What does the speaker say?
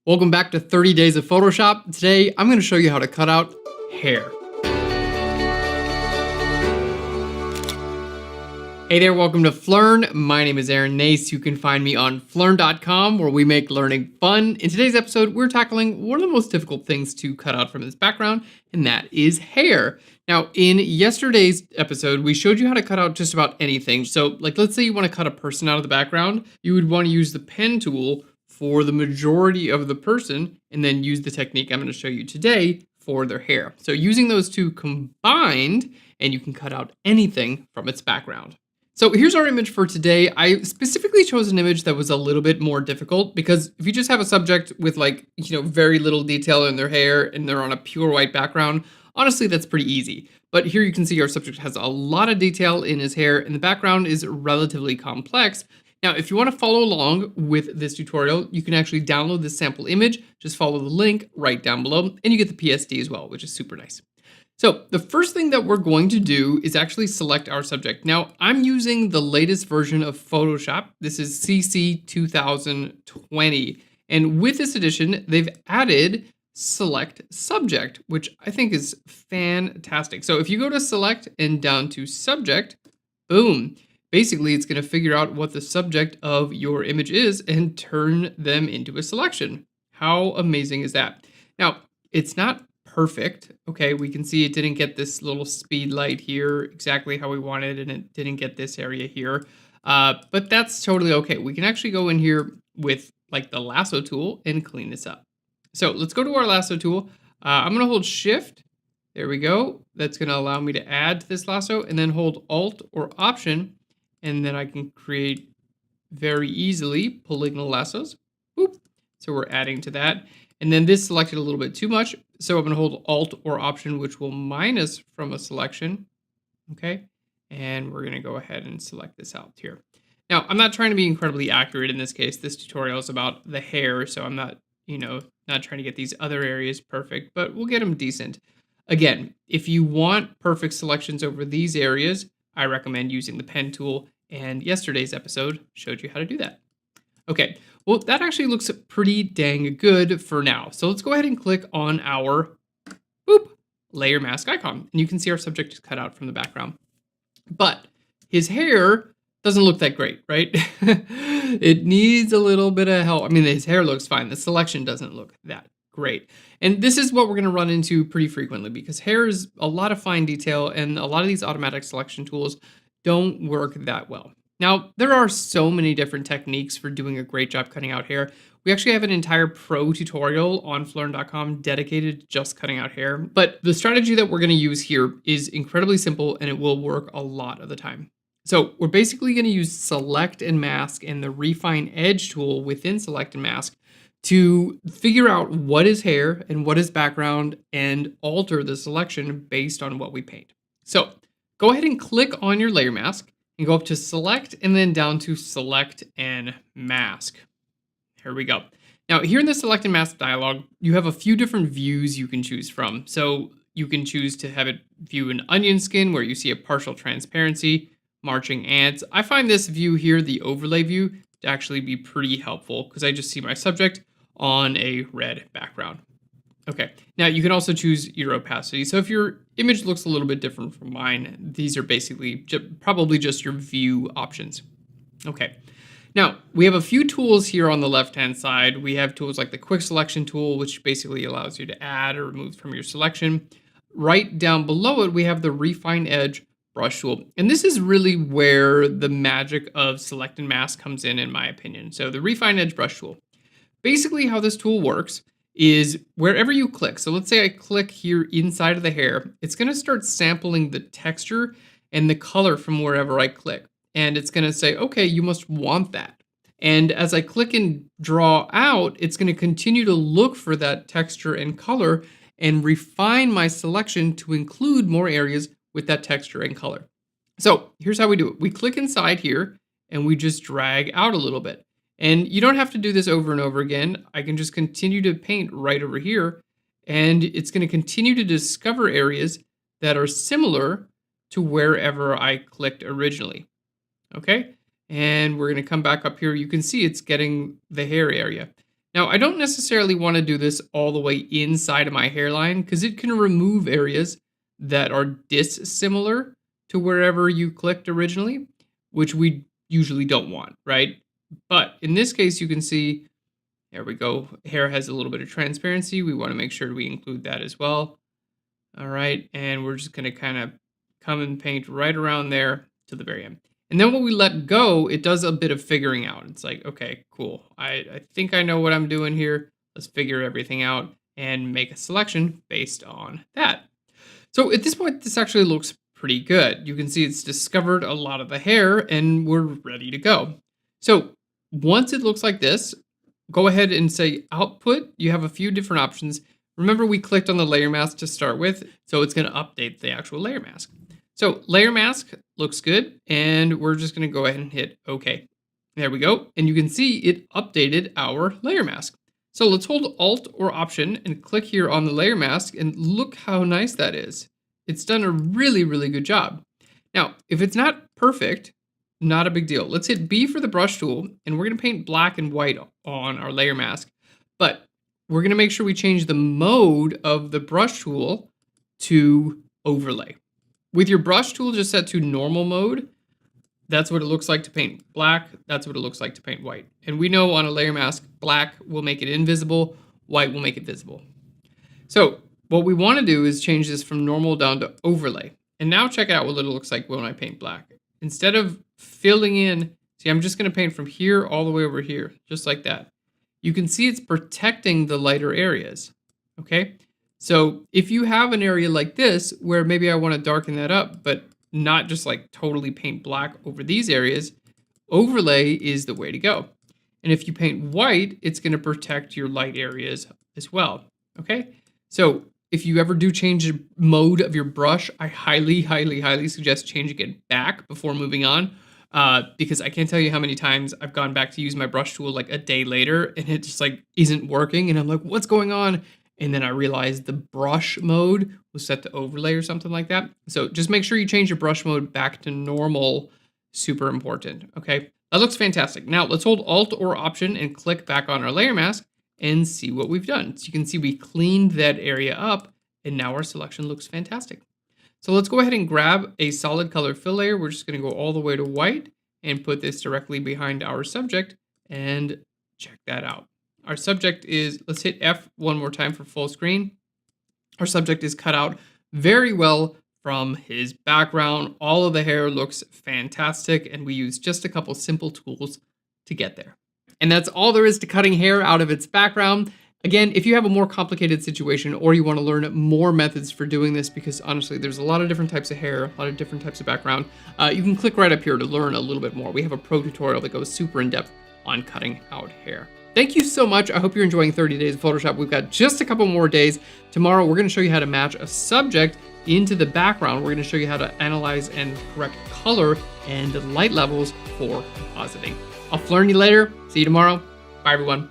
Welcome back to 30 Days of Photoshop. Today, I'm going to show you how to cut out hair. Hey there, welcome to Phlearn. My name is Aaron Nace. You can find me on phlearn.com where we make learning fun. In today's episode, we're tackling one of the most difficult things to cut out from this background, and that is hair. Now, in yesterday's episode, we showed you how to cut out just about anything. So, let's say you want to cut a person out of the background, you would want to use the pen tool for the majority of the person, and then use the technique I'm going to show you today for their hair. So using those two combined, and you can cut out anything from its background. So here's our image for today. I specifically chose an image that was a little bit more difficult because if you just have a subject with very little detail in their hair and they're on a pure white background, honestly, that's pretty easy. But here you can see our subject has a lot of detail in his hair and the background is relatively complex. Now, if you want to follow along with this tutorial, you can actually download this sample image. Just follow the link right down below and you get the PSD as well, which is super nice. So the first thing that we're going to do is actually select our subject. Now, I'm using the latest version of Photoshop. This is CC 2020. And with this edition, they've added Select Subject, which I think is fantastic. So if you go to Select and down to Subject, boom. Basically, it's going to figure out what the subject of your image is and turn them into a selection. How amazing is that? Now, it's not perfect. Okay, we can see it didn't get this little speed light here exactly how we wanted, and it didn't get this area here. But that's totally okay. We can actually go in here with the lasso tool and clean this up. So let's go to our lasso tool. I'm going to hold Shift. There we go. That's going to allow me to add to this lasso, and then hold Alt or Option. And then I can create very easily polygonal lassos. Boop. So we're adding to that. And then this selected a little bit too much. So I'm going to hold Alt or Option, which will minus from a selection. Okay. And we're going to go ahead and select this out here. Now, I'm not trying to be incredibly accurate in this case. This tutorial is about the hair. So I'm not, not trying to get these other areas perfect, but we'll get them decent. Again, if you want perfect selections over these areas, I recommend using the pen tool, and yesterday's episode showed you how to do that. Okay, well, that actually looks pretty dang good for now. So let's go ahead and click on our layer mask icon, and you can see our subject is cut out from the background. But his hair doesn't look that great, right? It needs a little bit of help. I mean, his hair looks fine. The selection doesn't look that great. And this is what we're going to run into pretty frequently because hair is a lot of fine detail and a lot of these automatic selection tools don't work that well. Now, there are so many different techniques for doing a great job cutting out hair. We actually have an entire pro tutorial on phlearn.com dedicated to just cutting out hair. But the strategy that we're going to use here is incredibly simple and it will work a lot of the time. So we're basically going to use Select and Mask and the Refine Edge tool within Select and Mask to figure out what is hair and what is background and alter the selection based on what we paint. So go ahead and click on your layer mask and go up to Select and then down to Select and Mask. Here we go. Now here in the Select and Mask dialog, you have a few different views you can choose from. So you can choose to have it view an onion skin where you see a partial transparency, marching ants. I find this view here, the overlay view, to actually be pretty helpful because I just see my subject on a red background. Okay, now you can also choose your opacity. So if your image looks a little bit different from mine, these are basically probably just your view options. Okay, now we have a few tools here on the left-hand side. We have tools like the quick selection tool, which basically allows you to add or remove from your selection. Right down below it, we have the Refine Edge brush tool. And this is really where the magic of Select and Mask comes in my opinion. So the Refine Edge brush tool. Basically how this tool works is wherever you click. So let's say I click here inside of the hair, it's going to start sampling the texture and the color from wherever I click. And it's going to say, okay, you must want that. And as I click and draw out, it's going to continue to look for that texture and color and refine my selection to include more areas with that texture and color. So here's how we do it. We click inside here and we just drag out a little bit. And you don't have to do this over and over again. I can just continue to paint right over here and it's going to continue to discover areas that are similar to wherever I clicked originally. Okay, and we're going to come back up here. You can see it's getting the hair area. Now, I don't necessarily want to do this all the way inside of my hairline because it can remove areas that are dissimilar to wherever you clicked originally, which we usually don't want, right? But in this case, you can see, there we go. Hair has a little bit of transparency. We want to make sure we include that as well. All right, and we're just going to kind of come and paint right around there to the very end. And then when we let go, it does a bit of figuring out. It's like, okay, cool. I think I know what I'm doing here. Let's figure everything out and make a selection based on that. So at this point, this actually looks pretty good. You can see it's discovered a lot of the hair and we're ready to go. So once it looks like this, go ahead and say output. You have a few different options. Remember, we clicked on the layer mask to start with, so it's going to update the actual layer mask. So layer mask looks good, and we're just going to go ahead and hit OK. There we go, and you can see it updated our layer mask. So let's hold Alt or Option and click here on the layer mask, and look how nice that is. It's done a really, really good job. Now, if it's not perfect, not a big deal. Let's hit B for the brush tool, and we're going to paint black and white on our layer mask, but we're going to make sure we change the mode of the brush tool to overlay. With your brush tool just set to normal mode, that's what it looks like to paint black. That's what it looks like to paint white. And we know on a layer mask, black will make it invisible, white will make it visible. So what we want to do is change this from normal down to overlay. And now check out what it looks like when I paint black. Instead of filling in, see, I'm just going to paint from here all the way over here, just like that. You can see it's protecting the lighter areas, okay? So if you have an area like this, where maybe I want to darken that up, but not just like totally paint black over these areas, overlay is the way to go. And if you paint white, it's going to protect your light areas as well, okay? So if you ever do change the mode of your brush, I highly, highly, highly suggest changing it back before moving on. Because I can't tell you how many times I've gone back to use my brush tool like a day later and it just like isn't working and I'm like, what's going on? And then I realized the brush mode was set to overlay or something like that. So just make sure you change your brush mode back to normal. Super important. Okay, that looks fantastic. Now let's hold Alt or Option and click back on our layer mask and see what we've done. So you can see we cleaned that area up and now our selection looks fantastic. So let's go ahead and grab a solid color fill layer. We're just going to go all the way to white and put this directly behind our subject and check that out. Our subject is, let's hit F one more time for full screen. Our subject is cut out very well from his background. All of the hair looks fantastic and we use just a couple simple tools to get there. And that's all there is to cutting hair out of its background. Again, if you have a more complicated situation or you want to learn more methods for doing this, because honestly, there's a lot of different types of hair, a lot of different types of background, you can click right up here to learn a little bit more. We have a pro tutorial that goes super in depth on cutting out hair. Thank you so much. I hope you're enjoying 30 days of Photoshop. We've got just a couple more days. Tomorrow, we're going to show you how to match a subject into the background. We're going to show you how to analyze and correct color and light levels for compositing. I'll learn you later. See you tomorrow. Bye, everyone.